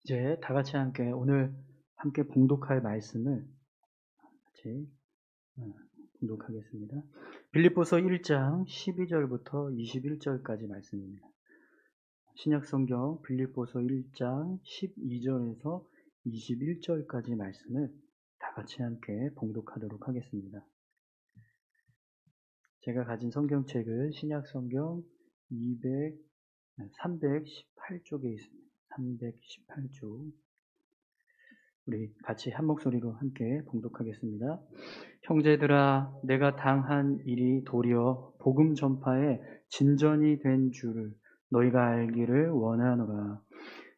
이제 다 같이 함께 오늘 함께 봉독할 말씀을 같이 봉독하겠습니다. 빌립보서 1장 12절부터 21절까지 말씀입니다. 신약성경 빌립보서 1장 12절에서 21절까지 말씀을 다 같이 함께 봉독하도록 하겠습니다. 제가 가진 성경책은 신약성경 318쪽에 있습니다. 318쪽. 우리 같이 한 목소리로 함께 봉독하겠습니다. 형제들아, 내가 당한 일이 도리어 복음 전파의 진전이 된 줄을 너희가 알기를 원하노라.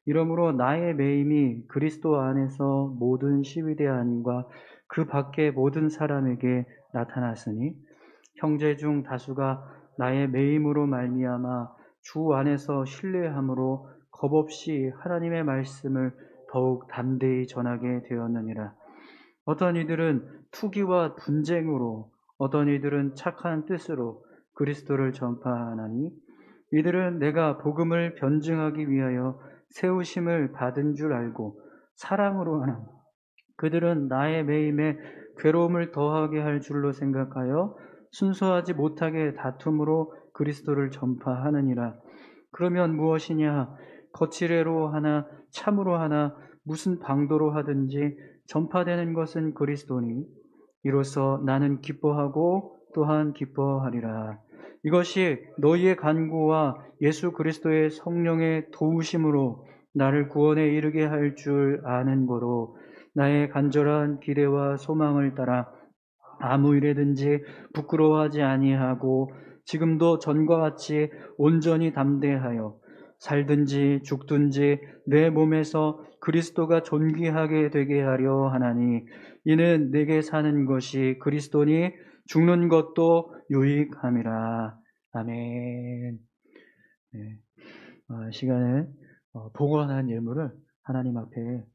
이러므로 나의 매임이 그리스도 안에서 모든 시위대 안과 그 밖의 모든 사람에게 나타났으니 형제 중 다수가 나의 매임으로 말미암아 주 안에서 신뢰함으로 겁없이 하나님의 말씀을 더욱 담대히 전하게 되었느니라. 어떤 이들은 투기와 분쟁으로, 어떤 이들은 착한 뜻으로 그리스도를 전파하나니 이들은 내가 복음을 변증하기 위하여 세우심을 받은 줄 알고 사랑으로 하나 그들은 나의 매임에 괴로움을 더하게 할 줄로 생각하여 순수하지 못하게 다툼으로 그리스도를 전파하느니라. 그러면 무엇이냐? 거칠애로 하나 참으로 하나 무슨 방도로 하든지 전파되는 것은 그리스도니 이로써 나는 기뻐하고 또한 기뻐하리라. 이것이 너희의 간구와 예수 그리스도의 성령의 도우심으로 나를 구원에 이르게 할 줄 아는 거로 나의 간절한 기대와 소망을 따라 아무 일에든지 부끄러워하지 아니하고 지금도 전과 같이 온전히 담대하여 살든지 죽든지 내 몸에서 그리스도가 존귀하게 되게 하려 하나니 이는 내게 사는 것이 그리스도니 죽는 것도 유익함이라. 아멘. 네. 시간에 봉헌한 예물을 하나님 앞에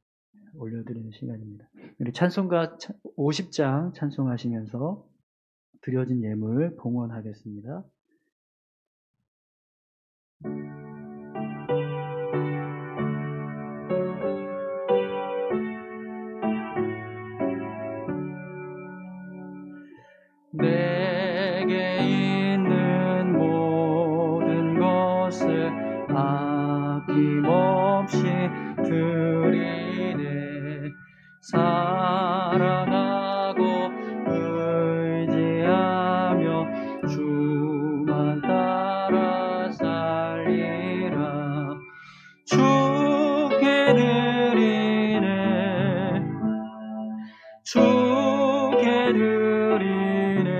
올려드리는 시간입니다. 우리 찬송가 50장 찬송하시면서 드려진 예물 봉헌하겠습니다. 내게 있는 모든 것을 아낌없이 드리네. 사랑하고 의지하며 주만 따라 살리라. 주께 드리네. 주께 드리네.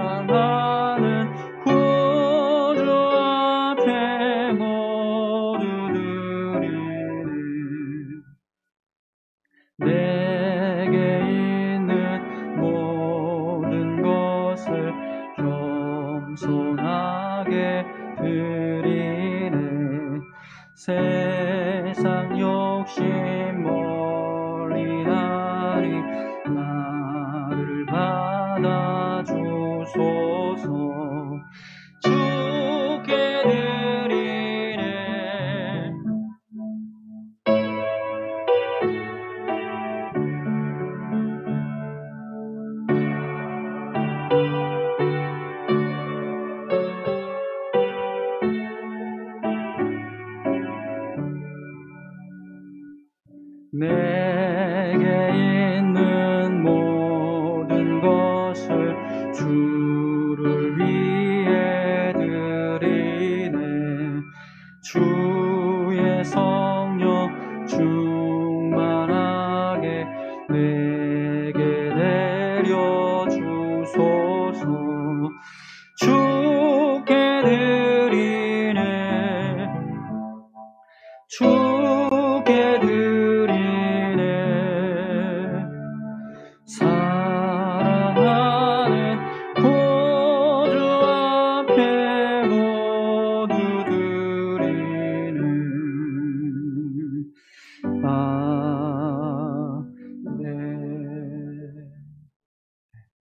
사랑하는 구주 앞에 모두 드리네. 내게 있는 모든 것을 겸손하게 드리네. 세상 욕심 멀리 하리 나를 받아주소서. 주께 드리네. 내게 있는 모든 것을 주를 위해 드리네. 주의 성령 충만하게 내게 내려주소서. 주께 드리네. 주께 드리네. 사랑하는 구주 앞에 모두 드리네. 아멘.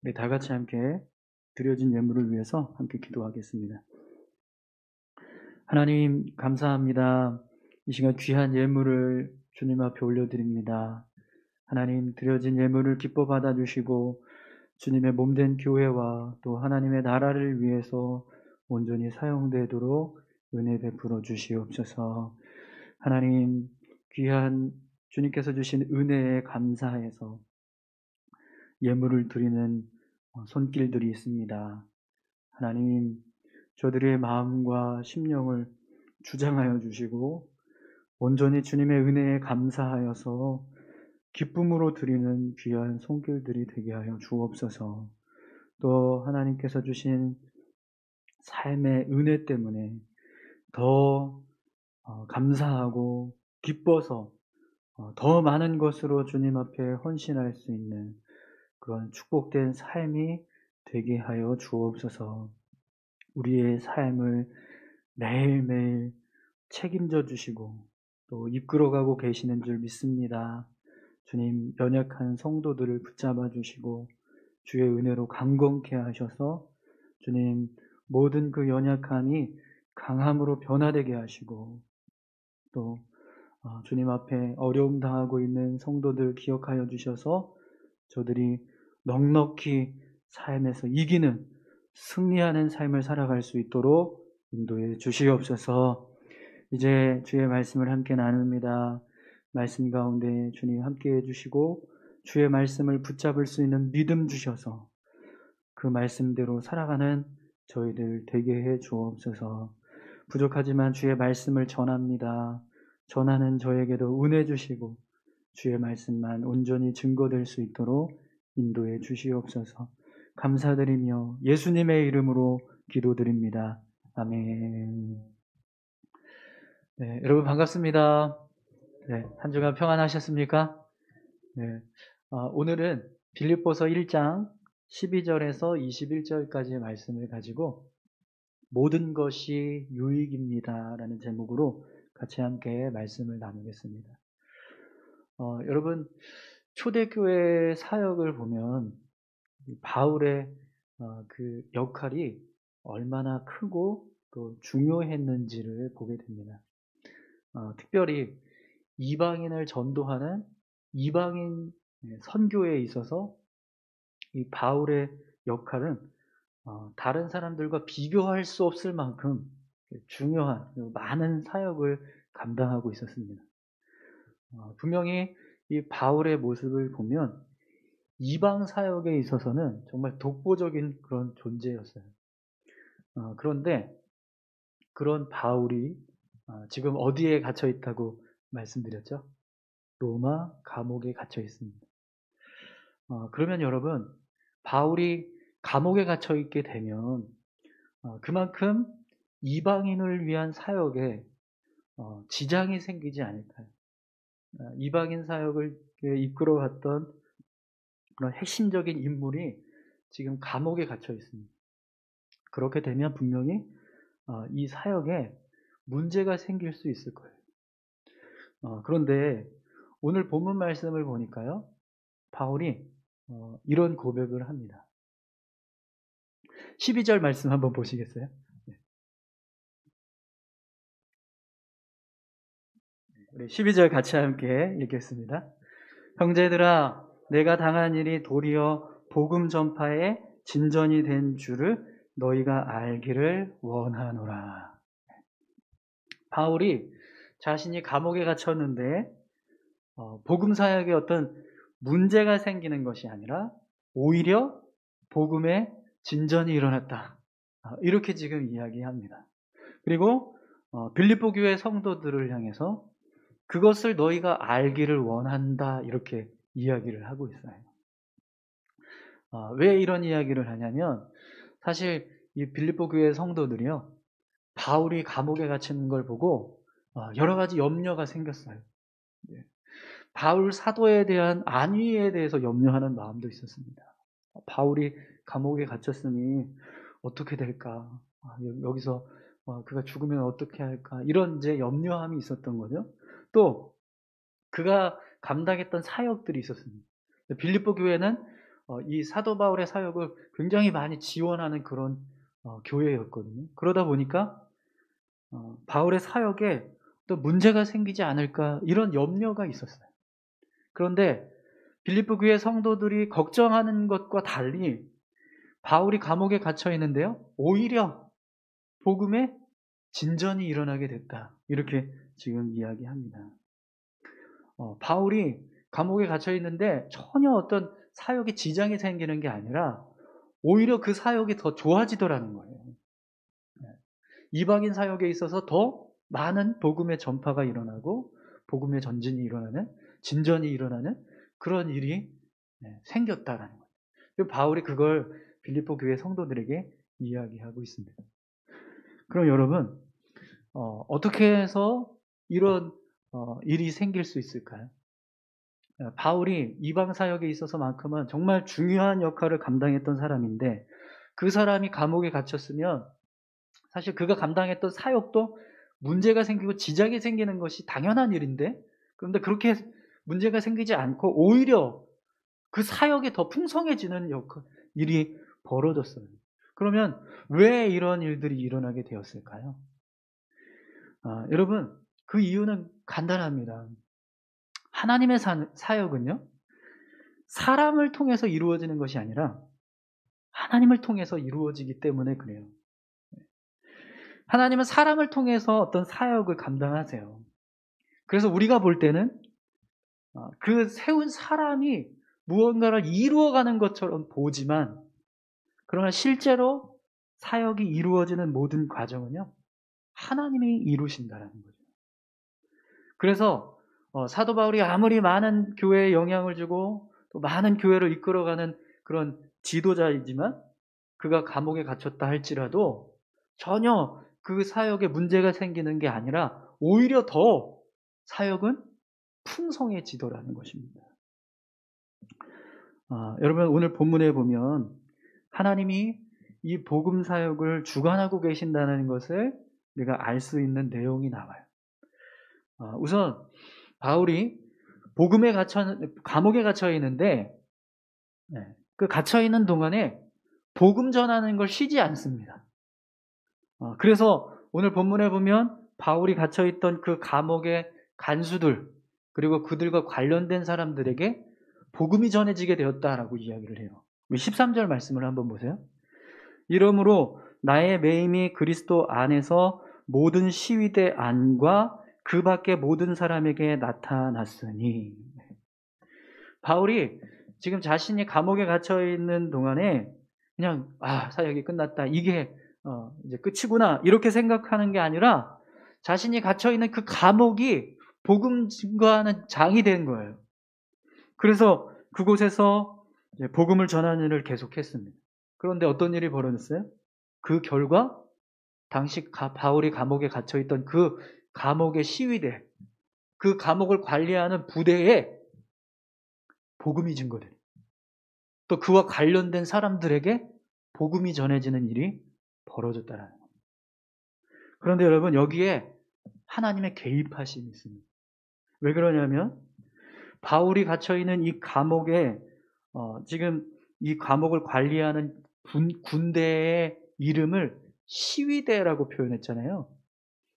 네, 다 같이 함께 드려진 예물을 위해서 함께 기도하겠습니다. 하나님 감사합니다. 이 시간 귀한 예물을 주님 앞에 올려드립니다. 하나님 드려진 예물을 기뻐 받아주시고 주님의 몸된 교회와 또 하나님의 나라를 위해서 온전히 사용되도록 은혜 베풀어 주시옵소서. 하나님 귀한 주님께서 주신 은혜에 감사해서 예물을 드리는 손길들이 있습니다. 하나님 저들의 마음과 심령을 주장하여 주시고 온전히 주님의 은혜에 감사하여서 기쁨으로 드리는 귀한 손길들이 되게 하여 주옵소서. 또 하나님께서 주신 삶의 은혜 때문에 더 감사하고 기뻐서 더 많은 것으로 주님 앞에 헌신할 수 있는 그런 축복된 삶이 되게 하여 주옵소서. 우리의 삶을 매일매일 책임져 주시고 또 이끌어가고 계시는 줄 믿습니다. 주님 연약한 성도들을 붙잡아 주시고 주의 은혜로 강건케 하셔서 주님 모든 그 연약함이 강함으로 변화되게 하시고 또 주님 앞에 어려움 당하고 있는 성도들 기억하여 주셔서 저들이 넉넉히 삶에서 이기는 승리하는 삶을 살아갈 수 있도록 인도해 주시옵소서. 이제 주의 말씀을 함께 나눕니다. 말씀 가운데 주님 함께해 주시고 주의 말씀을 붙잡을 수 있는 믿음 주셔서 그 말씀대로 살아가는 저희들 되게 해 주옵소서. 부족하지만 주의 말씀을 전합니다. 전하는 저에게도 은혜 주시고 주의 말씀만 온전히 증거될 수 있도록 인도해 주시옵소서. 감사드리며 예수님의 이름으로 기도드립니다. 아멘. 네, 여러분 반갑습니다. 네, 한 주간 평안하셨습니까? 네, 오늘은 빌립보서 1장 12절에서 21절까지의 말씀을 가지고 모든 것이 유익입니다 라는 제목으로 같이 함께 말씀을 나누겠습니다. 여러분 초대교회 사역을 보면 바울의 그 역할이 얼마나 크고 또 중요했는지를 보게 됩니다. 특별히 이방인을 전도하는 이방인 선교에 있어서 이 바울의 역할은 다른 사람들과 비교할 수 없을 만큼 중요한 많은 사역을 감당하고 있었습니다. 분명히 이 바울의 모습을 보면 이방 사역에 있어서는 정말 독보적인 그런 존재였어요. 그런데 그런 바울이 지금 어디에 갇혀 있다고 말씀드렸죠? 로마 감옥에 갇혀 있습니다. 그러면 여러분, 바울이 감옥에 갇혀 있게 되면 그만큼 이방인을 위한 사역에 지장이 생기지 않을까요? 이방인 사역을 이끌어갔던 그런 핵심적인 인물이 지금 감옥에 갇혀 있습니다. 그렇게 되면 분명히 이 사역에 문제가 생길 수 있을 거예요. 그런데 오늘 본문 말씀을 보니까요, 바울이 이런 고백을 합니다. 12절 말씀 한번 보시겠어요? 우리 12절 같이 함께 읽겠습니다. 형제들아, 내가 당한 일이 도리어 복음 전파의 진전이 된 줄을 너희가 알기를 원하노라. 바울이 자신이 감옥에 갇혔는데 복음 사역에 어떤 문제가 생기는 것이 아니라 오히려 복음의 진전이 일어났다. 이렇게 지금 이야기합니다. 그리고 빌립보 교회 성도들을 향해서 그것을 너희가 알기를 원한다 이렇게 이야기를 하고 있어요. 왜 이런 이야기를 하냐면 사실 이 빌립보 교회 성도들이요, 바울이 감옥에 갇힌 걸 보고 여러 가지 염려가 생겼어요. 바울 사도에 대한 안위에 대해서 염려하는 마음도 있었습니다. 바울이 감옥에 갇혔으니 어떻게 될까? 여기서 그가 죽으면 어떻게 할까? 이런 이제 염려함이 있었던 거죠. 또 그가 감당했던 사역들이 있었습니다. 빌립보 교회는 이 사도 바울의 사역을 굉장히 많이 지원하는 그런 교회였거든요. 그러다 보니까 바울의 사역에 또 문제가 생기지 않을까 이런 염려가 있었어요. 그런데 빌립보 교회 성도들이 걱정하는 것과 달리 바울이 감옥에 갇혀 있는데요, 오히려 복음에 진전이 일어나게 됐다. 이렇게 지금 이야기합니다. 바울이 감옥에 갇혀 있는데 전혀 어떤 사역에 지장이 생기는 게 아니라 오히려 그 사역이 더 좋아지더라는 거예요. 이방인 사역에 있어서 더 많은 복음의 전파가 일어나고 복음의 전진이 일어나는, 진전이 일어나는 그런 일이 생겼다라는 거예요. 바울이 그걸 빌립보 교회 성도들에게 이야기하고 있습니다. 그럼 여러분, 어떻게 해서 이런 일이 생길 수 있을까요? 바울이 이방 사역에 있어서만큼은 정말 중요한 역할을 감당했던 사람인데, 그 사람이 감옥에 갇혔으면 사실 그가 감당했던 사역도 문제가 생기고 지장이 생기는 것이 당연한 일인데, 그런데 그렇게 문제가 생기지 않고 오히려 그 사역이 더 풍성해지는 일이 벌어졌어요. 그러면 왜 이런 일들이 일어나게 되었을까요? 여러분, 그 이유는 간단합니다. 하나님의 사역은요, 사람을 통해서 이루어지는 것이 아니라 하나님을 통해서 이루어지기 때문에 그래요. 하나님은 사람을 통해서 어떤 사역을 감당하세요. 그래서 우리가 볼 때는 그 세운 사람이 무언가를 이루어가는 것처럼 보지만, 그러나 실제로 사역이 이루어지는 모든 과정은요, 하나님이 이루신다는 거죠. 그래서 사도 바울이 아무리 많은 교회에 영향을 주고 또 많은 교회를 이끌어가는 그런 지도자이지만, 그가 감옥에 갇혔다 할지라도 전혀 그 사역에 문제가 생기는 게 아니라 오히려 더 사역은 풍성해지더라는 것입니다. 여러분, 오늘 본문에 보면 하나님이 이 복음 사역을 주관하고 계신다는 것을 우리가 알 수 있는 내용이 나와요. 우선 바울이 감옥에 갇혀 있는데, 그 갇혀 있는 동안에 복음 전하는 걸 쉬지 않습니다. 그래서 오늘 본문에 보면 바울이 갇혀 있던 그 감옥의 간수들, 그리고 그들과 관련된 사람들에게 복음이 전해지게 되었다라고 이야기를 해요. 우리 13절 말씀을 한번 보세요. 이러므로 나의 매임이 그리스도 안에서 모든 시위대 안과 그 밖의 모든 사람에게 나타났으니. 바울이 지금 자신이 감옥에 갇혀 있는 동안에 그냥 사역이 끝났다, 이게 이제 끝이구나 이렇게 생각하는 게 아니라 자신이 갇혀 있는 그 감옥이 복음 증거하는 장이 된 거예요. 그래서 그곳에서 복음을 전하는 일을 계속했습니다. 그런데 어떤 일이 벌어졌어요? 그 결과 당시 바울이 감옥에 갇혀 있던 그 감옥의 시위대, 그 감옥을 관리하는 부대에 복음이 증거돼요. 또 그와 관련된 사람들에게 복음이 전해지는 일이 벌어졌다는 겁니다. 그런데 여러분, 여기에 하나님의 개입하심이 있습니다. 왜 그러냐면 바울이 갇혀있는 이 감옥에 지금 이 감옥을 관리하는 군대의 이름을 시위대라고 표현했잖아요.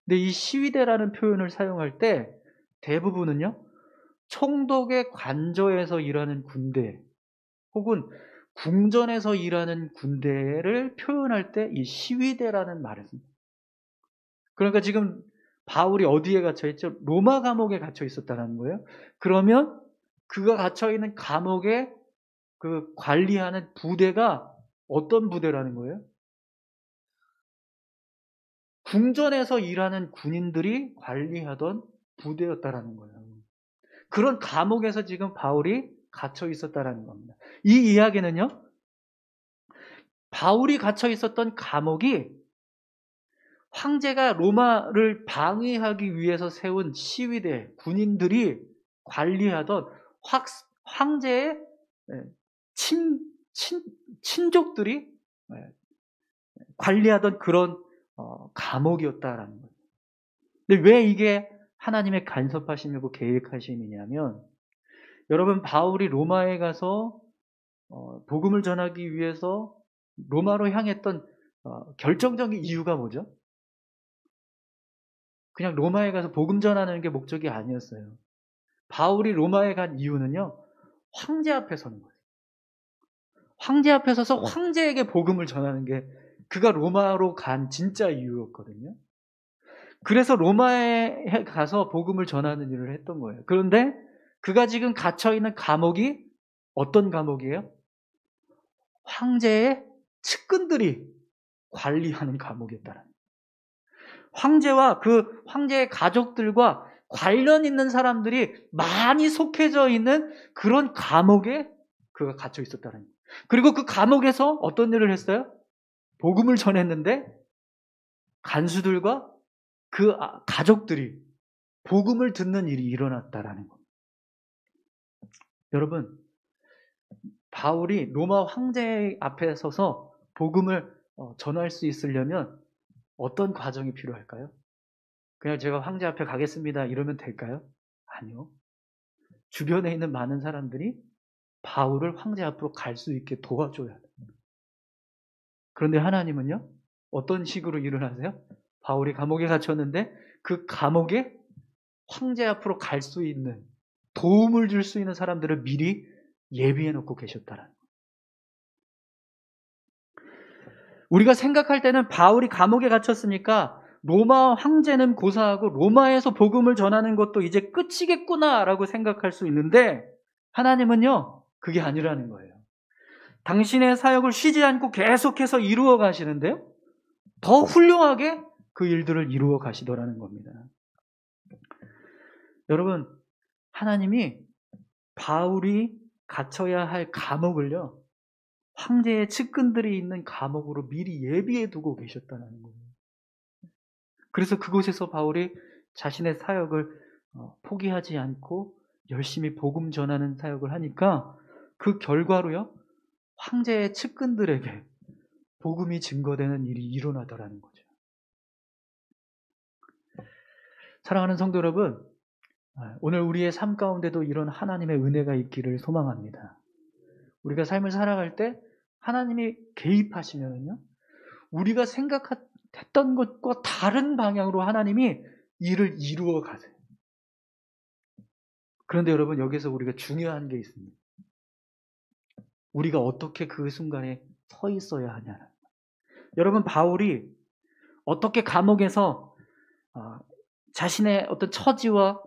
근데 이 시위대라는 표현을 사용할 때 대부분은요, 총독의 관저에서 일하는 군대 혹은 궁전에서 일하는 군대를 표현할 때 이 시위대라는 말을 씁니다. 그러니까 지금 바울이 어디에 갇혀 있죠? 로마 감옥에 갇혀 있었다는 거예요. 그러면 그가 갇혀 있는 감옥에 그 관리하는 부대가 어떤 부대라는 거예요? 궁전에서 일하는 군인들이 관리하던 부대였다라는 거예요. 그런 감옥에서 지금 바울이 갇혀 있었다라는 겁니다. 이 이야기는요, 바울이 갇혀 있었던 감옥이 황제가 로마를 방위하기 위해서 세운 시위대, 군인들이 관리하던 황제의 친족들이 관리하던 그런 감옥이었다라는 거예요. 근데 왜 이게 하나님의 간섭하심이고 계획하심이냐면, 여러분, 바울이 로마에 가서 복음을 전하기 위해서 로마로 향했던 결정적인 이유가 뭐죠? 그냥 로마에 가서 복음 전하는 게 목적이 아니었어요. 바울이 로마에 간 이유는요, 황제 앞에 서는 거예요. 황제 앞에 서서 황제에게 복음을 전하는 게 그가 로마로 간 진짜 이유였거든요. 그래서 로마에 가서 복음을 전하는 일을 했던 거예요. 그런데 그가 지금 갇혀있는 감옥이 어떤 감옥이에요? 황제의 측근들이 관리하는 감옥이었다는 거예요. 황제와 그 황제의 가족들과 관련 있는 사람들이 많이 속해져 있는 그런 감옥에 그가 갇혀 있었다는 거예요. 그리고 그 감옥에서 어떤 일을 했어요? 복음을 전했는데 간수들과 그 가족들이 복음을 듣는 일이 일어났다라는 겁니다. 여러분, 바울이 로마 황제 앞에 서서 복음을 전할 수 있으려면 어떤 과정이 필요할까요? 그냥 제가 황제 앞에 가겠습니다 이러면 될까요? 아니요. 주변에 있는 많은 사람들이 바울을 황제 앞으로 갈 수 있게 도와줘야 돼요. 그런데 하나님은요, 어떤 식으로 일을 하세요? 바울이 감옥에 갇혔는데 그 감옥에 황제 앞으로 갈 수 있는, 도움을 줄 수 있는 사람들을 미리 예비해 놓고 계셨다라는 거예요. 우리가 생각할 때는 바울이 감옥에 갇혔으니까 로마 황제는 고사하고 로마에서 복음을 전하는 것도 이제 끝이겠구나라고 생각할 수 있는데, 하나님은요, 그게 아니라는 거예요. 당신의 사역을 쉬지 않고 계속해서 이루어 가시는데요, 더 훌륭하게 그 일들을 이루어 가시더라는 겁니다. 여러분, 하나님이 바울이 갇혀야 할 감옥을요, 황제의 측근들이 있는 감옥으로 미리 예비해 두고 계셨다는 거예요. 그래서 그곳에서 바울이 자신의 사역을 포기하지 않고 열심히 복음 전하는 사역을 하니까 그 결과로요, 황제의 측근들에게 복음이 증거되는 일이 일어나더라는 거죠. 사랑하는 성도 여러분, 오늘 우리의 삶 가운데도 이런 하나님의 은혜가 있기를 소망합니다. 우리가 삶을 살아갈 때 하나님이 개입하시면요, 우리가 생각했던 것과 다른 방향으로 하나님이 일을 이루어 가세요. 그런데 여러분, 여기서 우리가 중요한 게 있습니다. 우리가 어떻게 그 순간에 서 있어야 하냐. 여러분, 바울이 어떻게 감옥에서 자신의 어떤 처지와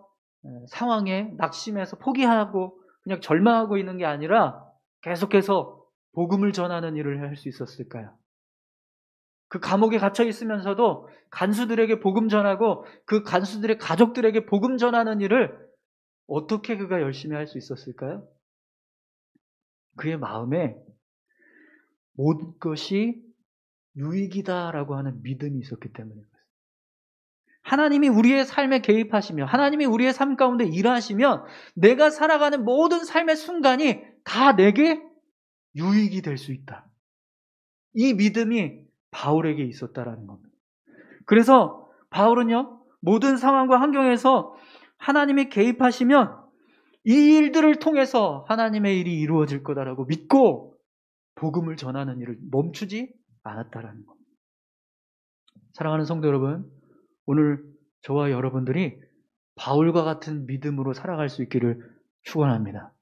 상황에 낙심해서 포기하고 그냥 절망하고 있는 게 아니라 계속해서 복음을 전하는 일을 할 수 있었을까요? 그 감옥에 갇혀 있으면서도 간수들에게 복음 전하고 그 간수들의 가족들에게 복음 전하는 일을 어떻게 그가 열심히 할 수 있었을까요? 그의 마음에 모든 것이 유익이다라고 하는 믿음이 있었기 때문에 그렇습니다. 하나님이 우리의 삶에 개입하시며 하나님이 우리의 삶 가운데 일하시면 내가 살아가는 모든 삶의 순간이 다 내게 유익이 될 수 있다. 이 믿음이 바울에게 있었다라는 겁니다. 그래서 바울은요, 모든 상황과 환경에서 하나님이 개입하시면 이 일들을 통해서 하나님의 일이 이루어질 거다라고 믿고 복음을 전하는 일을 멈추지 않았다라는 겁니다. 사랑하는 성도 여러분, 오늘 저와 여러분들이 바울과 같은 믿음으로 살아갈 수 있기를 축원합니다.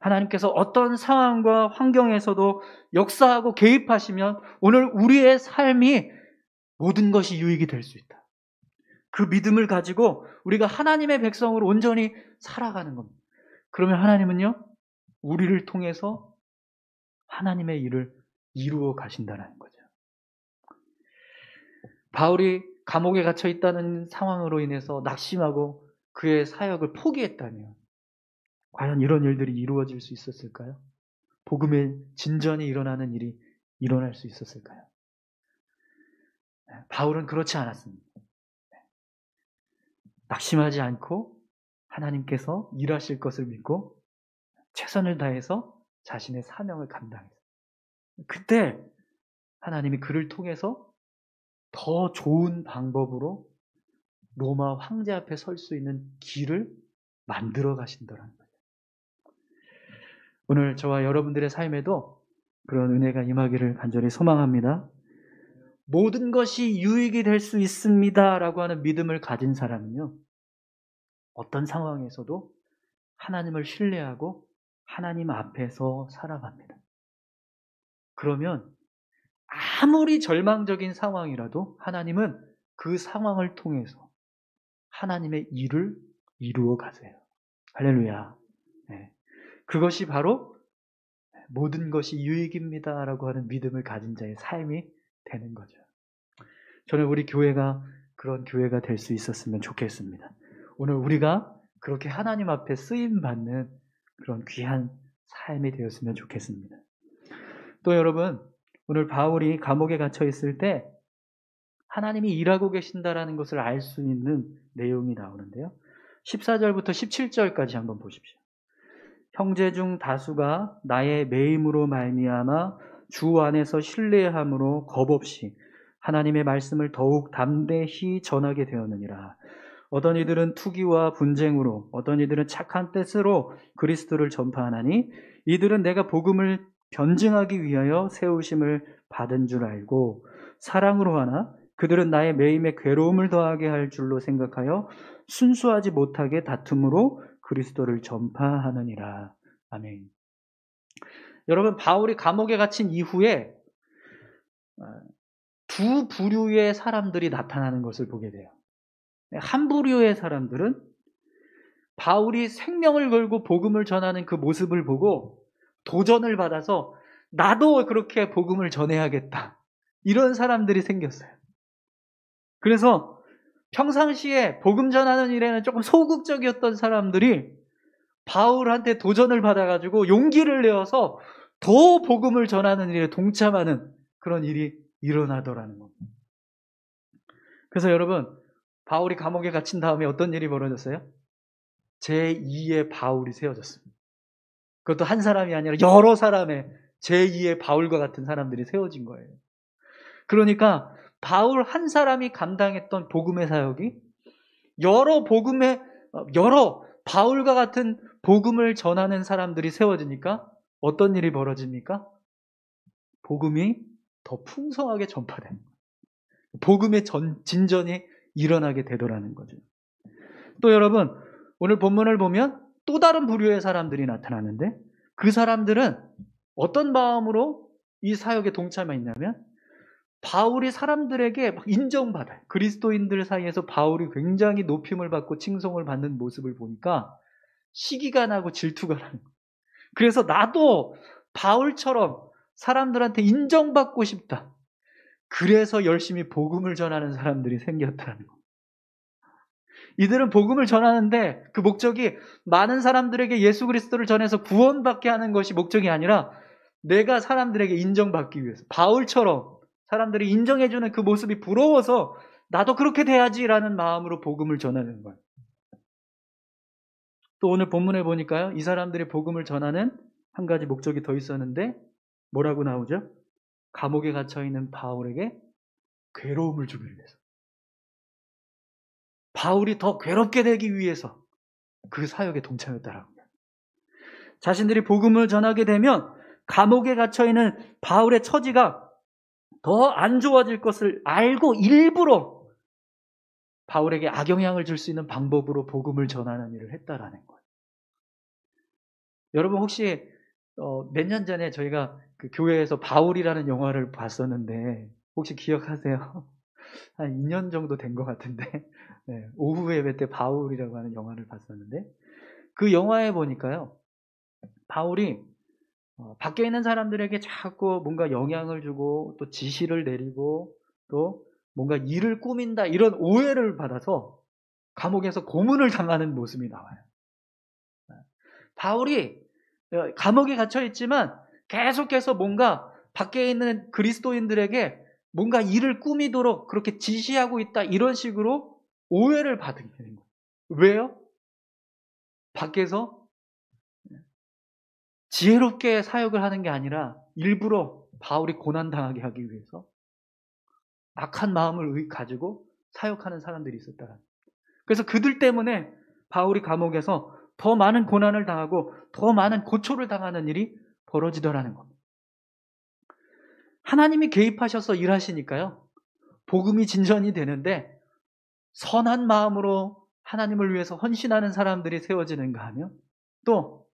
하나님께서 어떤 상황과 환경에서도 역사하고 개입하시면 오늘 우리의 삶이 모든 것이 유익이 될 수 있다. 그 믿음을 가지고 우리가 하나님의 백성으로 온전히 살아가는 겁니다. 그러면 하나님은요, 우리를 통해서 하나님의 일을 이루어 가신다는 거죠. 바울이 감옥에 갇혀 있다는 상황으로 인해서 낙심하고 그의 사역을 포기했다면 과연 이런 일들이 이루어질 수 있었을까요? 복음의 진전이 일어나는 일이 일어날 수 있었을까요? 바울은 그렇지 않았습니다. 낙심하지 않고 하나님께서 일하실 것을 믿고 최선을 다해서 자신의 사명을 감당했어요. 그때 하나님이 그를 통해서 더 좋은 방법으로 로마 황제 앞에 설 수 있는 길을 만들어 가신다는 거예요. 오늘 저와 여러분들의 삶에도 그런 은혜가 임하기를 간절히 소망합니다. 모든 것이 유익이 될 수 있습니다 라고 하는 믿음을 가진 사람은요, 어떤 상황에서도 하나님을 신뢰하고 하나님 앞에서 살아갑니다. 그러면 아무리 절망적인 상황이라도 하나님은 그 상황을 통해서 하나님의 일을 이루어 가세요. 할렐루야. 네. 그것이 바로 모든 것이 유익입니다 라고 하는 믿음을 가진 자의 삶이 되는 거죠. 저는 우리 교회가 그런 교회가 될 수 있었으면 좋겠습니다. 오늘 우리가 그렇게 하나님 앞에 쓰임받는 그런 귀한 삶이 되었으면 좋겠습니다. 또 여러분, 오늘 바울이 감옥에 갇혀 있을 때 하나님이 일하고 계신다라는 것을 알 수 있는 내용이 나오는데요. 14절부터 17절까지 한번 보십시오. 형제 중 다수가 나의 매임으로 말미암아 주 안에서 신뢰함으로 겁없이 하나님의 말씀을 더욱 담대히 전하게 되었느니라. 어떤 이들은 투기와 분쟁으로, 어떤 이들은 착한 뜻으로 그리스도를 전파하나니 이들은 내가 복음을 변증하기 위하여 세우심을 받은 줄 알고 사랑으로 하나 그들은 나의 매임에 괴로움을 더하게 할 줄로 생각하여 순수하지 못하게 다툼으로 그리스도를 전파하느니라. 아멘. 여러분, 바울이 감옥에 갇힌 이후에 두 부류의 사람들이 나타나는 것을 보게 돼요. 한 부류의 사람들은 바울이 생명을 걸고 복음을 전하는 그 모습을 보고 도전을 받아서 나도 그렇게 복음을 전해야겠다, 이런 사람들이 생겼어요. 그래서 평상시에 복음 전하는 일에는 조금 소극적이었던 사람들이 바울한테 도전을 받아가지고 용기를 내어서 더 복음을 전하는 일에 동참하는 그런 일이 일어나더라는 겁니다. 그래서 여러분, 바울이 감옥에 갇힌 다음에 어떤 일이 벌어졌어요? 제2의 바울이 세워졌습니다. 그것도 한 사람이 아니라 여러 사람의 제2의 바울과 같은 사람들이 세워진 거예요. 그러니까 바울 한 사람이 감당했던 복음의 사역이 여러 바울과 같은 복음을 전하는 사람들이 세워지니까 어떤 일이 벌어집니까? 복음이 더 풍성하게 전파되는 거예요. 복음의 진전이 일어나게 되더라는 거죠. 또 여러분, 오늘 본문을 보면 또 다른 부류의 사람들이 나타나는데 그 사람들은 어떤 마음으로 이 사역에 동참했냐면 바울이 사람들에게 막 인정받아요. 그리스도인들 사이에서 바울이 굉장히 높임을 받고 칭송을 받는 모습을 보니까 시기가 나고 질투가 나는 거예요. 그래서 나도 바울처럼 사람들한테 인정받고 싶다. 그래서 열심히 복음을 전하는 사람들이 생겼다는 거예요. 이들은 복음을 전하는데 그 목적이 많은 사람들에게 예수 그리스도를 전해서 구원받게 하는 것이 목적이 아니라 내가 사람들에게 인정받기 위해서, 바울처럼 사람들이 인정해주는 그 모습이 부러워서 나도 그렇게 돼야지라는 마음으로 복음을 전하는 거예요. 또 오늘 본문에 보니까요, 이 사람들이 복음을 전하는 한 가지 목적이 더 있었는데 뭐라고 나오죠? 감옥에 갇혀있는 바울에게 괴로움을 주기 위해서, 바울이 더 괴롭게 되기 위해서 그 사역에 동참했다라고 합니다. 자신들이 복음을 전하게 되면 감옥에 갇혀있는 바울의 처지가 더 안 좋아질 것을 알고 일부러 바울에게 악영향을 줄 수 있는 방법으로 복음을 전하는 일을 했다라는 거예요. 여러분, 혹시 몇 년 전에 저희가 그 교회에서 바울이라는 영화를 봤었는데 혹시 기억하세요? 한 2년 정도 된 것 같은데, 네, 오후 예배 때 바울이라고 하는 영화를 봤었는데 그 영화에 보니까요, 바울이 밖에 있는 사람들에게 자꾸 뭔가 영향을 주고 또 지시를 내리고 또 뭔가 일을 꾸민다, 이런 오해를 받아서 감옥에서 고문을 당하는 모습이 나와요. 바울이 감옥에 갇혀 있지만 계속해서 뭔가 밖에 있는 그리스도인들에게 뭔가 일을 꾸미도록 그렇게 지시하고 있다, 이런 식으로 오해를 받게 되는 거예요. 왜요? 밖에서 지혜롭게 사역을 하는 게 아니라 일부러 바울이 고난당하게 하기 위해서 악한 마음을 가지고 사역하는 사람들이 있었다. 그래서 그들 때문에 바울이 감옥에서 더 많은 고난을 당하고 더 많은 고초를 당하는 일이 벌어지더라는 겁니다. 하나님이 개입하셔서 일하시니까요, 복음이 진전이 되는데 선한 마음으로 하나님을 위해서 헌신하는 사람들이 세워지는가 하면 또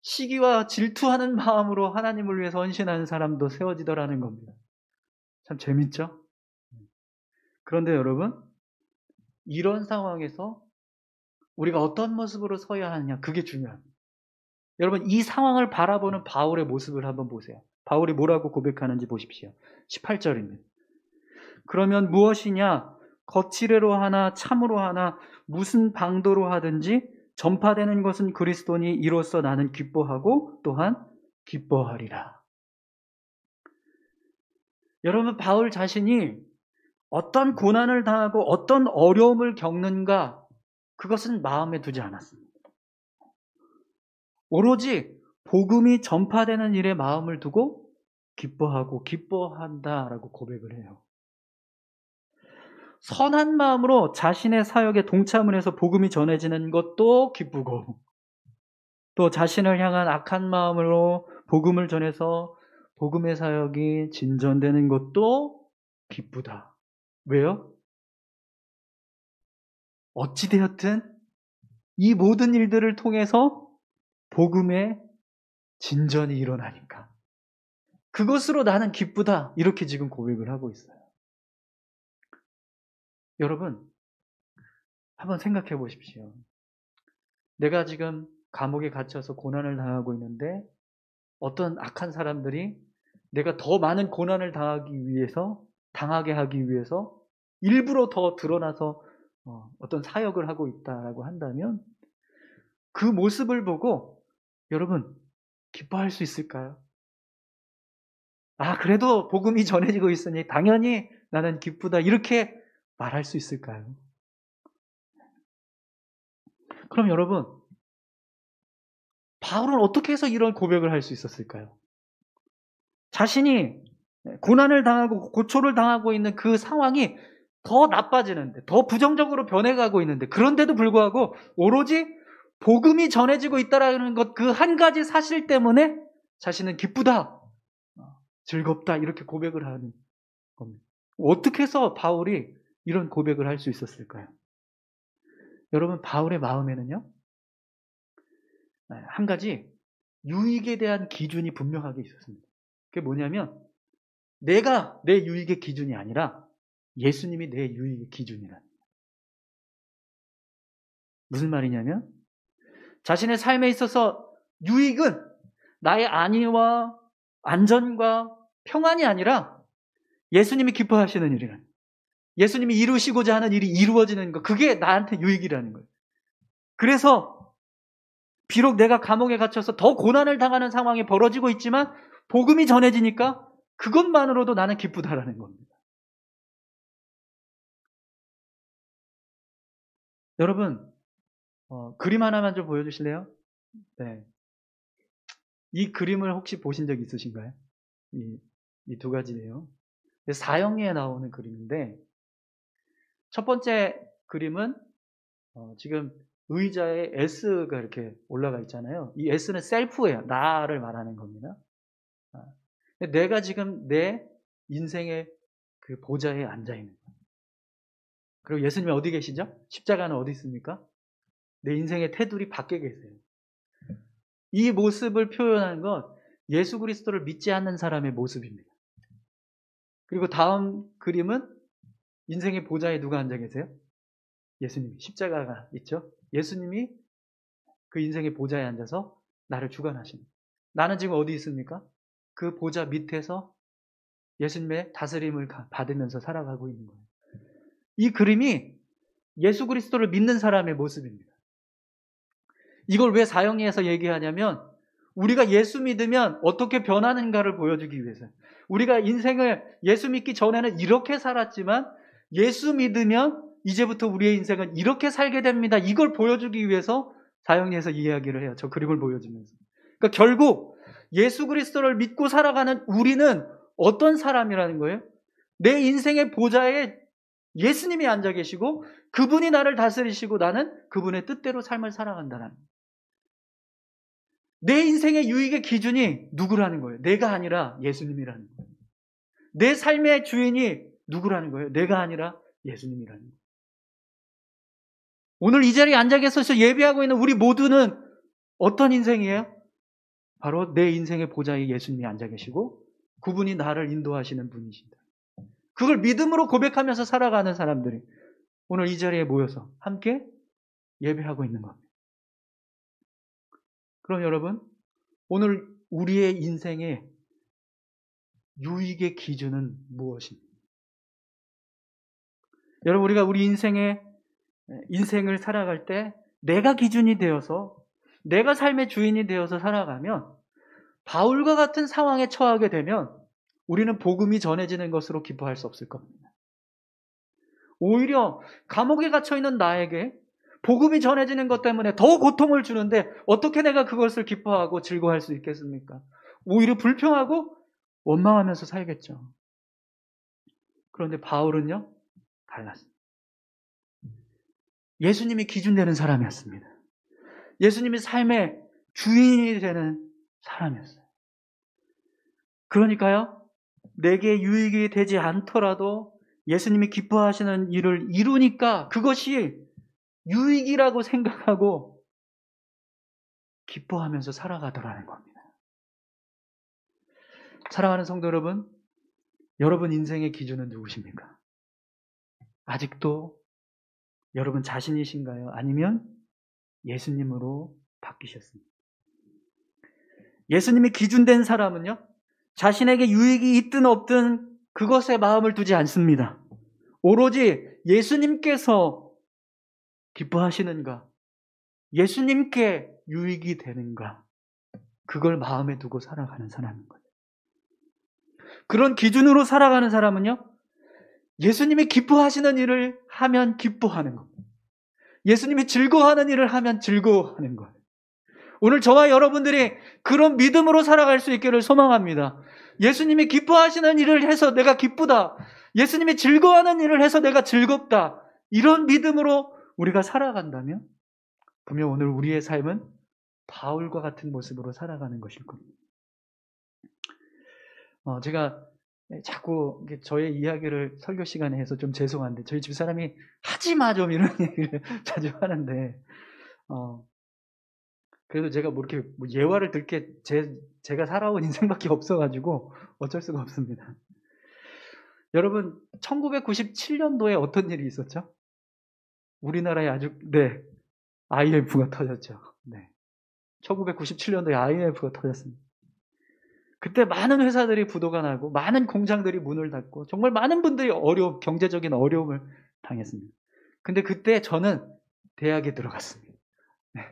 시기와 질투하는 마음으로 하나님을 위해서 헌신하는 사람도 세워지더라는 겁니다. 참 재밌죠? 그런데 여러분, 이런 상황에서 우리가 어떤 모습으로 서야 하느냐, 그게 중요합니다. 여러분, 이 상황을 바라보는 바울의 모습을 한번 보세요. 바울이 뭐라고 고백하는지 보십시오. 18절입니다. 그러면 무엇이냐? 거칠애로 하나 참으로 하나 무슨 방도로 하든지 전파되는 것은 그리스도니 이로써 나는 기뻐하고 또한 기뻐하리라. 여러분, 바울 자신이 어떤 고난을 당하고 어떤 어려움을 겪는가, 그것은 마음에 두지 않았습니다. 오로지 복음이 전파되는 일에 마음을 두고 기뻐하고 기뻐한다라고 고백을 해요. 선한 마음으로 자신의 사역에 동참을 해서 복음이 전해지는 것도 기쁘고, 또 자신을 향한 악한 마음으로 복음을 전해서 복음의 사역이 진전되는 것도 기쁘다. 왜요? 어찌되었든 이 모든 일들을 통해서 복음의 진전이 일어나니까 그것으로 나는 기쁘다. 이렇게 지금 고백을 하고 있어요. 여러분, 한번 생각해 보십시오. 내가 지금 감옥에 갇혀서 고난을 당하고 있는데 어떤 악한 사람들이 내가 더 많은 고난을 당하게 하기 위해서 일부러 더 드러나서 어떤 사역을 하고 있다라고 한다면 그 모습을 보고 여러분 기뻐할 수 있을까요? 아, 그래도 복음이 전해지고 있으니 당연히 나는 기쁘다, 이렇게 말할 수 있을까요? 그럼 여러분, 바울은 어떻게 해서 이런 고백을 할 수 있었을까요? 자신이 고난을 당하고 고초를 당하고 있는 그 상황이 더 나빠지는데, 더 부정적으로 변해가고 있는데, 그런데도 불구하고 오로지 복음이 전해지고 있다는 것, 그 한 가지 사실 때문에 자신은 기쁘다, 즐겁다, 이렇게 고백을 하는 겁니다. 어떻게 해서 바울이 이런 고백을 할 수 있었을까요? 여러분, 바울의 마음에는요, 한 가지 유익에 대한 기준이 분명하게 있었습니다. 그게 뭐냐면 내가 내 유익의 기준이 아니라 예수님이 내 유익의 기준이라는 거예요. 무슨 말이냐면 자신의 삶에 있어서 유익은 나의 안위와 안전과 평안이 아니라 예수님이 기뻐하시는 일이라는 거예요. 예수님이 이루시고자 하는 일이 이루어지는 것, 그게 나한테 유익이라는 거예요. 그래서 비록 내가 감옥에 갇혀서 더 고난을 당하는 상황이 벌어지고 있지만 복음이 전해지니까 그것만으로도 나는 기쁘다라는 겁니다. 여러분, 그림 하나만 좀 보여주실래요? 네. 이 그림을 혹시 보신 적 있으신가요? 이 두 가지예요. 사형리에 나오는 그림인데, 첫 번째 그림은 지금 의자에 S가 이렇게 올라가 있잖아요. 이 S는 셀프예요. 나를 말하는 겁니다. 내가 지금 내 인생의 그 보좌에 앉아 있는 거예요. 그리고 예수님이 어디 계시죠? 십자가는 어디 있습니까? 내 인생의 테두리 밖에 계세요. 이 모습을 표현하는 건 예수 그리스도를 믿지 않는 사람의 모습입니다. 그리고 다음 그림은 인생의 보좌에 누가 앉아 계세요? 예수님, 십자가가 있죠? 예수님이 그 인생의 보좌에 앉아서 나를 주관하십니다. 나는 지금 어디 있습니까? 그 보좌 밑에서 예수님의 다스림을 받으면서 살아가고 있는 거예요. 이 그림이 예수 그리스도를 믿는 사람의 모습입니다. 이걸 왜 사형리에서 얘기하냐면 우리가 예수 믿으면 어떻게 변하는가를 보여주기 위해서요. 우리가 인생을 예수 믿기 전에는 이렇게 살았지만 예수 믿으면 이제부터 우리의 인생은 이렇게 살게 됩니다. 이걸 보여주기 위해서 사형리에서 이야기를 해요. 저 그림을 보여주면서. 그러니까 결국 예수 그리스도를 믿고 살아가는 우리는 어떤 사람이라는 거예요? 내 인생의 보좌에 예수님이 앉아 계시고 그분이 나를 다스리시고 나는 그분의 뜻대로 삶을 살아간다는 거예요. 내 인생의 유익의 기준이 누구라는 거예요? 내가 아니라 예수님이라는 거예요. 내 삶의 주인이 누구라는 거예요? 내가 아니라 예수님이라는 거예요. 오늘 이 자리에 앉아 계셔서 예배하고 있는 우리 모두는 어떤 인생이에요? 바로 내 인생의 보좌에 예수님이 앉아 계시고 그분이 나를 인도하시는 분이신다. 그걸 믿음으로 고백하면서 살아가는 사람들이 오늘 이 자리에 모여서 함께 예배하고 있는 겁니다. 그럼 여러분, 오늘 우리의 인생의 유익의 기준은 무엇입니까? 여러분, 우리가 우리 인생을 살아갈 때 내가 기준이 되어서 내가 삶의 주인이 되어서 살아가면 바울과 같은 상황에 처하게 되면 우리는 복음이 전해지는 것으로 기뻐할 수 없을 겁니다. 오히려 감옥에 갇혀있는 나에게 복음이 전해지는 것 때문에 더 고통을 주는데 어떻게 내가 그것을 기뻐하고 즐거워할 수 있겠습니까? 오히려 불평하고 원망하면서 살겠죠. 그런데 바울은요, 달랐습니다. 예수님이 기준되는 사람이었습니다. 예수님이 삶의 주인이 되는 사람이었어요. 그러니까요, 내게 유익이 되지 않더라도 예수님이 기뻐하시는 일을 이루니까 그것이 유익이라고 생각하고 기뻐하면서 살아가더라는 겁니다. 사랑하는 성도 여러분, 여러분 인생의 기준은 누구십니까? 아직도 여러분 자신이신가요? 아니면 예수님으로 바뀌셨습니까? 예수님이 기준된 사람은요, 자신에게 유익이 있든 없든 그것에 마음을 두지 않습니다. 오로지 예수님께서 기뻐하시는가, 예수님께 유익이 되는가, 그걸 마음에 두고 살아가는 사람인 거죠. 그런 기준으로 살아가는 사람은요, 예수님이 기뻐하시는 일을 하면 기뻐하는 겁니다. 예수님이 즐거워하는 일을 하면 즐거워하는 거예요. 오늘 저와 여러분들이 그런 믿음으로 살아갈 수 있기를 소망합니다. 예수님이 기뻐하시는 일을 해서 내가 기쁘다. 예수님이 즐거워하는 일을 해서 내가 즐겁다. 이런 믿음으로 우리가 살아간다면 분명 오늘 우리의 삶은 바울과 같은 모습으로 살아가는 것일 겁니다. 제가 자꾸 저의 이야기를 설교 시간에 해서 좀 죄송한데 저희 집사람이 하지마 좀 이런 얘기를 자주 하는데 그래도 제가 뭐 이렇게 예화를 들게 제가 살아온 인생밖에 없어가지고 어쩔 수가 없습니다. 여러분 1997년도에 어떤 일이 있었죠? 우리나라에 IMF가 터졌죠. 네. 1997년도에 IMF가 터졌습니다. 그때 많은 회사들이 부도가 나고 많은 공장들이 문을 닫고 정말 많은 분들이 경제적인 어려움을 당했습니다. 근데 그때 저는 대학에 들어갔습니다. 네.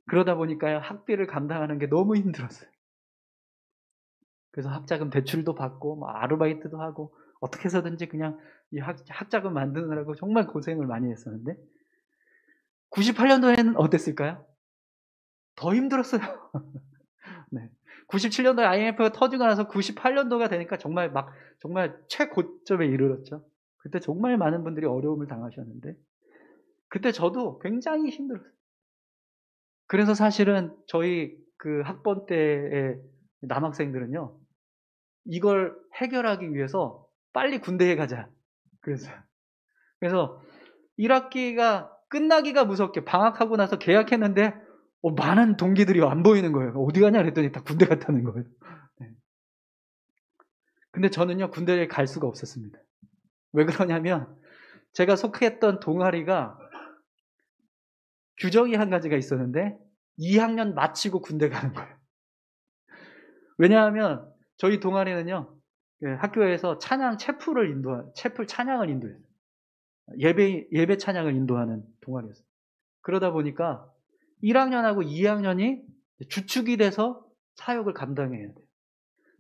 그러다 보니까 학비를 감당하는 게 너무 힘들었어요. 그래서 학자금 대출도 받고 아르바이트도 하고 어떻게 해서든지 그냥 이 학자금 만드느라고 정말 고생을 많이 했었는데 98년도에는 어땠을까요? 더 힘들었어요. 네. 97년도에 IMF가 터지고 나서 98년도가 되니까 정말 최고점에 이르렀죠. 그때 정말 많은 분들이 어려움을 당하셨는데 그때 저도 굉장히 힘들었어요. 그래서 사실은 저희 그 학번 때의 남학생들은요, 이걸 해결하기 위해서 빨리 군대에 가자. 그래서 1학기가 끝나기가 무섭게 방학하고 나서 개학했는데 많은 동기들이 안 보이는 거예요. 어디 가냐 그랬더니 다 군대 갔다는 거예요. 네. 근데 저는요, 군대에 갈 수가 없었습니다. 왜 그러냐면 제가 속했던 동아리가 규정이 한 가지가 있었는데 2학년 마치고 군대 가는 거예요. 왜냐하면 저희 동아리는요, 학교에서 채플 찬양을 인도해요. 예배 찬양을 인도하는 동아리였어요. 그러다 보니까 1학년하고 2학년이 주축이 돼서 사역을 감당해야 돼요.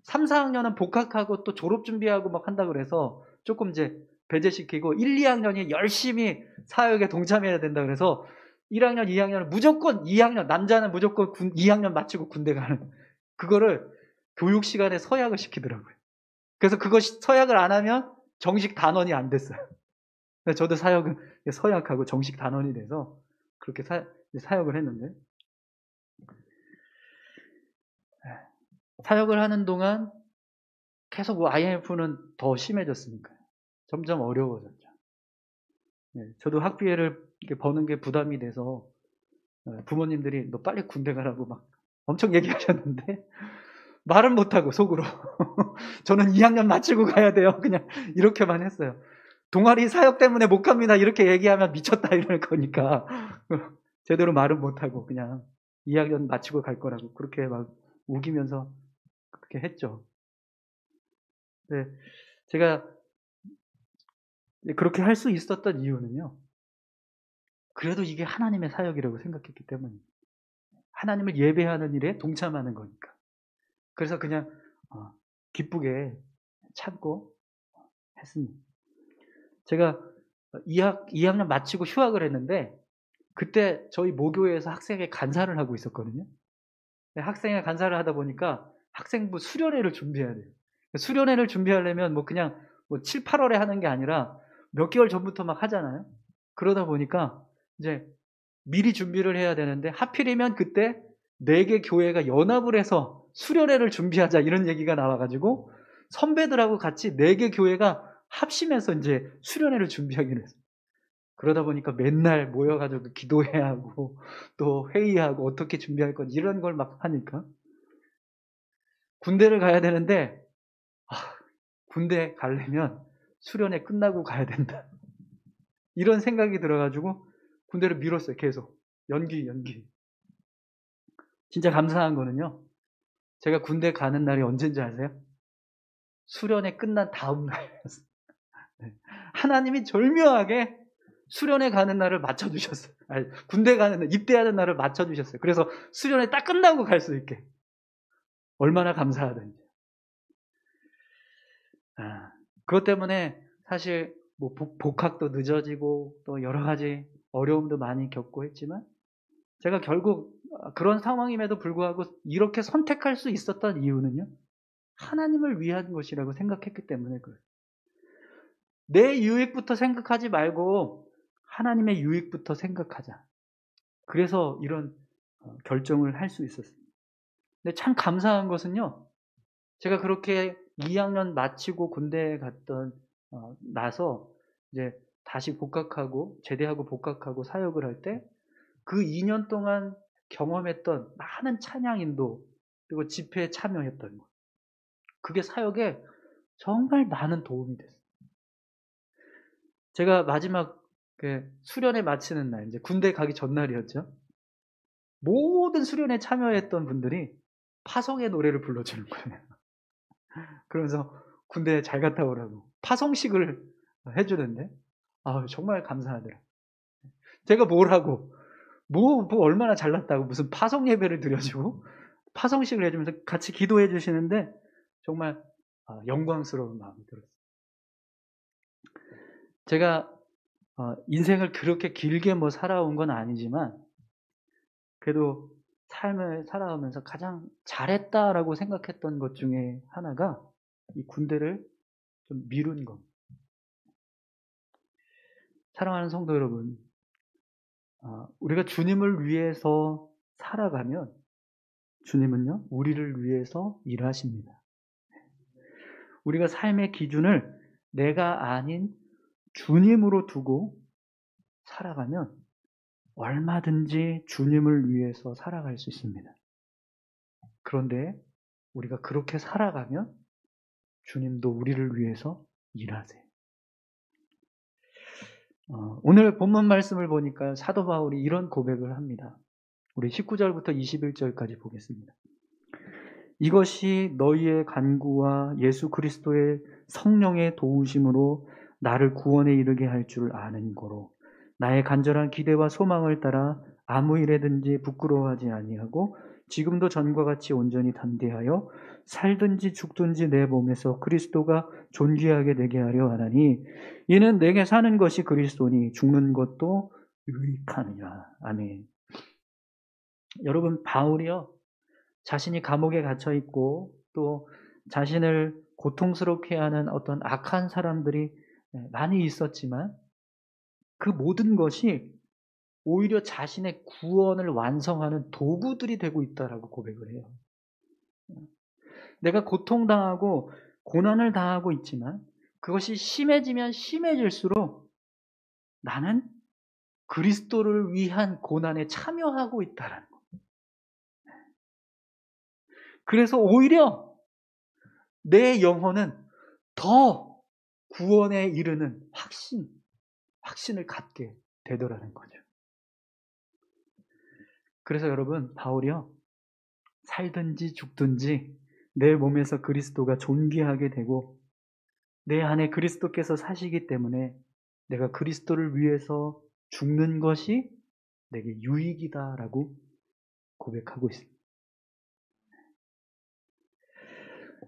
3, 4학년은 복학하고 또 졸업 준비하고 막 한다고 그래서 조금 이제 배제시키고 1, 2학년이 열심히 사역에 동참해야 된다 그래서 1학년, 2학년은 무조건 2학년, 남자는 무조건 2학년 마치고 군대 가는, 그거를 교육 시간에 서약을 시키더라고요. 그래서 서약을 안 하면 정식 단원이 안 됐어요. 저도 서약하고 정식 단원이 돼서 그렇게 사역을 했는데, 사역을 하는 동안 계속 IMF는 더 심해졌으니까요. 점점 어려워졌죠. 저도 학비를 이렇게 버는 게 부담이 돼서 부모님들이 너 빨리 군대 가라고 막 엄청 얘기하셨는데 말은 못하고 속으로 저는 2학년 마치고 가야 돼요. 그냥 이렇게만 했어요. 동아리 사역 때문에 못 갑니다. 이렇게 얘기하면 미쳤다 이럴 거니까 제대로 말은 못하고 그냥 2학년 마치고 갈 거라고 그렇게 막 우기면서 그렇게 했죠. 네, 제가 그렇게 할 수 있었던 이유는요. 그래도 이게 하나님의 사역이라고 생각했기 때문입니다. 하나님을 예배하는 일에 동참하는 거니까. 그래서 그냥 기쁘게 참고 했습니다. 제가 2학년 마치고 휴학을 했는데 그때 저희 모교에서 학생회 간사를 하고 있었거든요. 학생회 간사를 하다 보니까 학생부 수련회를 준비해야 돼요. 수련회를 준비하려면 뭐 그냥 뭐 7, 8월에 하는 게 아니라 몇 개월 전부터 막 하잖아요. 그러다 보니까 이제 미리 준비를 해야 되는데 하필이면 그때 4개 교회가 연합을 해서 수련회를 준비하자 이런 얘기가 나와가지고 선배들하고 같이 4개 교회가 합심해서 이제 수련회를 준비하기로 했어요. 그러다 보니까 맨날 모여가지고 기도해야 하고 또 회의하고 어떻게 준비할 건지 이런 걸 막 하니까 군대를 가야 되는데 군대 가려면 수련회 끝나고 가야 된다. 이런 생각이 들어가지고 군대를 미뤘어요. 계속. 연기. 진짜 감사한 거는요. 제가 군대 가는 날이 언제인지 아세요? 수련회 끝난 다음 날이었어요. 하나님이 절묘하게 수련회 가는 날을 맞춰주셨어요. 아니, 군대 가는 날, 입대하는 날을 맞춰주셨어요. 그래서 수련회 딱 끝나고 갈 수 있게. 얼마나 감사하든지. 그것 때문에 사실 뭐 복학도 늦어지고 또 여러 가지 어려움도 많이 겪고 했지만 제가 결국 그런 상황임에도 불구하고 이렇게 선택할 수 있었던 이유는요. 하나님을 위한 것이라고 생각했기 때문에 그래요. 내 유익부터 생각하지 말고 하나님의 유익부터 생각하자. 그래서 이런 결정을 할 수 있었습니다. 근데 참 감사한 것은요. 제가 그렇게 2학년 마치고 군대에 갔던 나서 이제 다시 복학하고 제대하고 복학하고 사역을 할 때 그 2년 동안 경험했던 많은 찬양 인도 그리고 집회에 참여했던 것. 그게 사역에 정말 많은 도움이 됐어요. 제가 마지막 수련회 마치는 날, 이제 군대 가기 전날이었죠. 모든 수련회 참여했던 분들이 파송의 노래를 불러주는 거예요. 그러면서 군대에 잘 갔다 오라고 파송식을 해주는데 정말 감사하더라고요. 제가 뭘 하고 뭐 얼마나 잘났다고 무슨 파송 예배를 드려주고 파송식을 해주면서 같이 기도해 주시는데 정말 영광스러운 마음이 들었어요. 제가 인생을 그렇게 길게 뭐 살아온 건 아니지만 그래도 삶을 살아오면서 가장 잘했다라고 생각했던 것 중에 하나가 이 군대를 좀 미룬 것. 사랑하는 성도 여러분, 우리가 주님을 위해서 살아가면 주님은요, 우리를 위해서 일하십니다. 우리가 삶의 기준을 내가 아닌 주님으로 두고 살아가면 얼마든지 주님을 위해서 살아갈 수 있습니다. 그런데 우리가 그렇게 살아가면 주님도 우리를 위해서 일하세요. 오늘 본문 말씀을 보니까 사도 바울이 이런 고백을 합니다. 우리 19절부터 21절까지 보겠습니다. 이것이 너희의 간구와 예수 그리스도의 성령의 도우심으로 나를 구원에 이르게 할 줄 아는 거로 나의 간절한 기대와 소망을 따라 아무 일에든지 부끄러워하지 아니하고 지금도 전과 같이 온전히 담대하여 살든지 죽든지 내 몸에서 그리스도가 존귀하게 되게 하려 하나니 이는 내게 사는 것이 그리스도니 죽는 것도 유익하느냐. 아멘. 여러분, 바울이요, 자신이 감옥에 갇혀 있고 또 자신을 고통스럽게 하는 어떤 악한 사람들이 많이 있었지만 그 모든 것이 오히려 자신의 구원을 완성하는 도구들이 되고 있다라고 고백을 해요. 내가 고통당하고 고난을 당하고 있지만 그것이 심해지면 심해질수록 나는 그리스도를 위한 고난에 참여하고 있다라는 겁니다. 그래서 오히려 내 영혼은 더 구원에 이르는 확신을 갖게 되더라는 거죠. 그래서 여러분, 바울이요, 살든지 죽든지 내 몸에서 그리스도가 존귀하게 되고 내 안에 그리스도께서 사시기 때문에 내가 그리스도를 위해서 죽는 것이 내게 유익이다라고 고백하고 있습니다.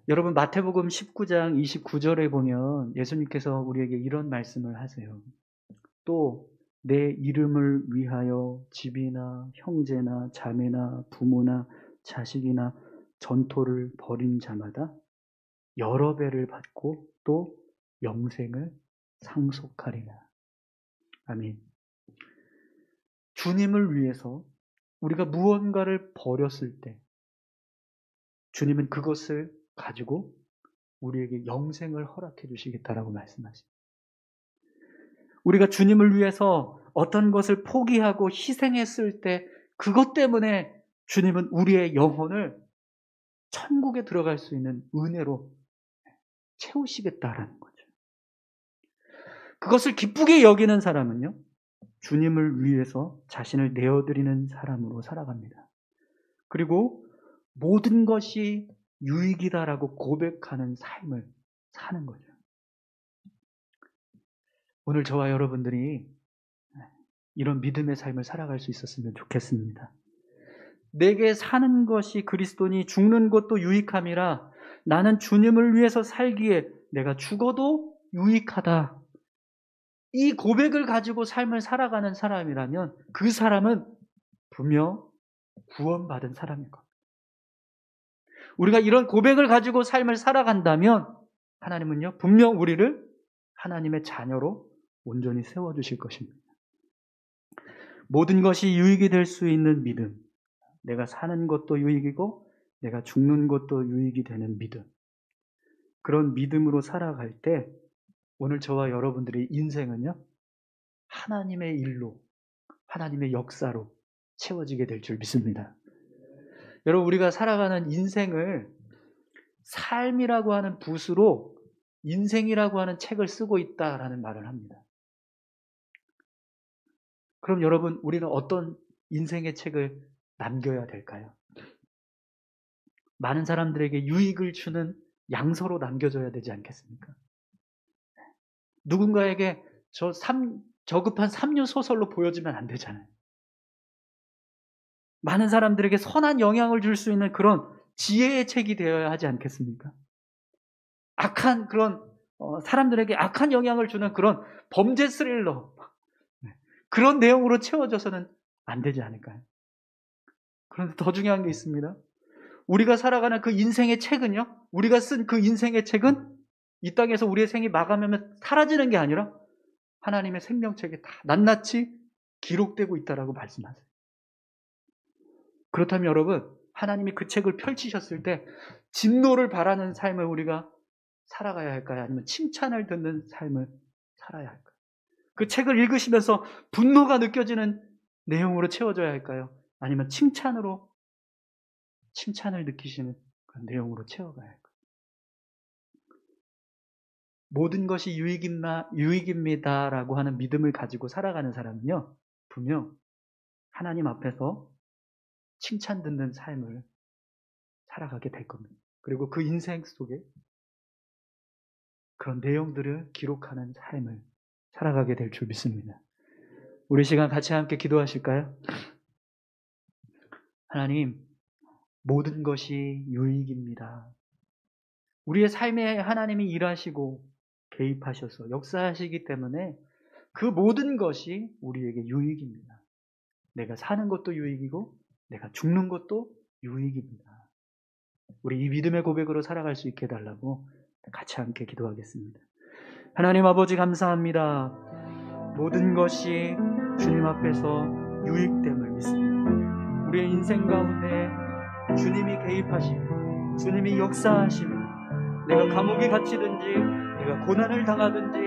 여러분, 마태복음 19장 29절에 보면 예수님께서 우리에게 이런 말씀을 하세요. 또 내 이름을 위하여 집이나 형제나 자매나 부모나 자식이나 전토를 벌인 자마다 여러 배를 받고 또 영생을 상속하리라. 아멘. 주님을 위해서 우리가 무언가를 버렸을 때 주님은 그것을 가지고 우리에게 영생을 허락해 주시겠다라고 말씀하십니다. 우리가 주님을 위해서 어떤 것을 포기하고 희생했을 때 그것 때문에 주님은 우리의 영혼을 천국에 들어갈 수 있는 은혜로 채우시겠다라는 거죠. 그것을 기쁘게 여기는 사람은요, 주님을 위해서 자신을 내어드리는 사람으로 살아갑니다. 그리고 모든 것이 유익이다라고 고백하는 삶을 사는 거죠. 오늘 저와 여러분들이 이런 믿음의 삶을 살아갈 수 있었으면 좋겠습니다. 내게 사는 것이 그리스도니 죽는 것도 유익함이라 나는 주님을 위해서 살기에 내가 죽어도 유익하다. 이 고백을 가지고 삶을 살아가는 사람이라면 그 사람은 분명 구원받은 사람일 겁니다. 우리가 이런 고백을 가지고 삶을 살아간다면 하나님은요, 분명 우리를 하나님의 자녀로 온전히 세워주실 것입니다. 모든 것이 유익이 될 수 있는 믿음, 내가 사는 것도 유익이고 내가 죽는 것도 유익이 되는 믿음, 그런 믿음으로 살아갈 때 오늘 저와 여러분들의 인생은요, 하나님의 일로, 하나님의 역사로 채워지게 될 줄 믿습니다. 여러분, 우리가 살아가는 인생을 삶이라고 하는 붓으로 인생이라고 하는 책을 쓰고 있다라는 말을 합니다. 그럼 여러분, 우리는 어떤 인생의 책을 남겨야 될까요? 많은 사람들에게 유익을 주는 양서로 남겨져야 되지 않겠습니까? 누군가에게 저급한 삼류 소설로 보여지면 안 되잖아요. 많은 사람들에게 선한 영향을 줄 수 있는 그런 지혜의 책이 되어야 하지 않겠습니까? 악한 그런 사람들에게 악한 영향을 주는 그런 범죄 스릴러, 그런 내용으로 채워져서는 안 되지 않을까요? 그런데 더 중요한 게 있습니다. 우리가 살아가는 그 인생의 책은요, 우리가 쓴 그 인생의 책은 이 땅에서 우리의 생이 마감하면 사라지는 게 아니라 하나님의 생명책에 다 낱낱이 기록되고 있다라고 말씀하세요. 그렇다면 여러분, 하나님이 그 책을 펼치셨을 때 진노를 바라는 삶을 우리가 살아가야 할까요? 아니면 칭찬을 듣는 삶을 살아야 할까요? 그 책을 읽으시면서 분노가 느껴지는 내용으로 채워져야 할까요? 아니면 칭찬을 느끼시는 그런 내용으로 채워가야 할까요? 모든 것이 유익입니다라고 하는 믿음을 가지고 살아가는 사람은요, 분명 하나님 앞에서 칭찬 듣는 삶을 살아가게 될 겁니다. 그리고 그 인생 속에 그런 내용들을 기록하는 삶을 살아가게 될 줄 믿습니다. 우리 시간 같이 함께 기도하실까요? 하나님, 모든 것이 유익입니다. 우리의 삶에 하나님이 일하시고 개입하셔서 역사하시기 때문에 그 모든 것이 우리에게 유익입니다. 내가 사는 것도 유익이고 내가 죽는 것도 유익입니다. 우리 이 믿음의 고백으로 살아갈 수 있게 해달라고 같이 함께 기도하겠습니다. 하나님 아버지, 감사합니다. 모든 것이 주님 앞에서 유익됨을 믿습니다. 우리의 인생 가운데 주님이 개입하시고 주님이 역사하시며 내가 감옥에 갇히든지, 내가 고난을 당하든지,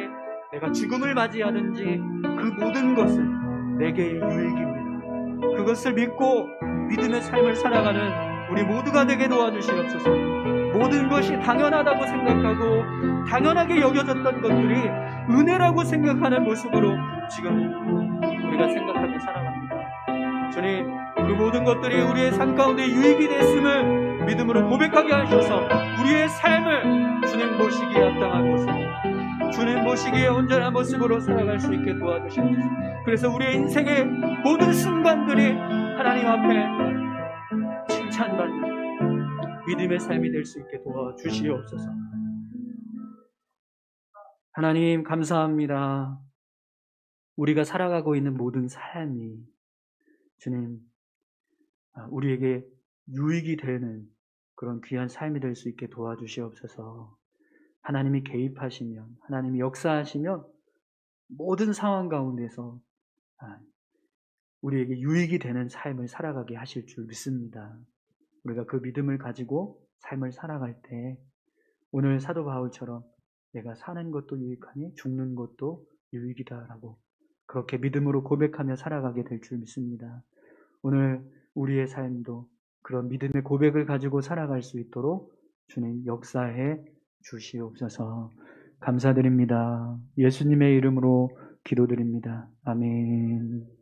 내가 죽음을 맞이하든지 그 모든 것은 내게의 유익입니다. 그것을 믿고 믿음의 삶을 살아가는 우리 모두가 되게 도와주시옵소서. 모든 것이 당연하다고 생각하고 당연하게 여겨졌던 것들이 은혜라고 생각하는 모습으로 지금 우리가 생각하며 살아갑니다. 주님, 그 모든 것들이 우리의 삶 가운데 유익이 됐음을 믿음으로 고백하게 하셔서 우리의 삶을 주님 보시기에 합당한 모습, 주님 보시기에 온전한 모습으로 살아갈 수 있게 도와주시옵소서. 그래서 우리의 인생의 모든 순간들이 하나님 앞에 칭찬받는 믿음의 삶이 될 수 있게 도와주시옵소서. 하나님 감사합니다. 우리가 살아가고 있는 모든 삶이 주님 우리에게 유익이 되는 그런 귀한 삶이 될 수 있게 도와주시옵소서. 하나님이 개입하시면, 하나님이 역사하시면 모든 상황 가운데서 우리에게 유익이 되는 삶을 살아가게 하실 줄 믿습니다. 우리가 그 믿음을 가지고 삶을 살아갈 때 오늘 사도 바울처럼 내가 사는 것도 유익하니 죽는 것도 유익이다라고 그렇게 믿음으로 고백하며 살아가게 될 줄 믿습니다. 오늘 우리의 삶도 그런 믿음의 고백을 가지고 살아갈 수 있도록 주님 역사해 주시옵소서. 감사드립니다. 예수님의 이름으로 기도드립니다. 아멘.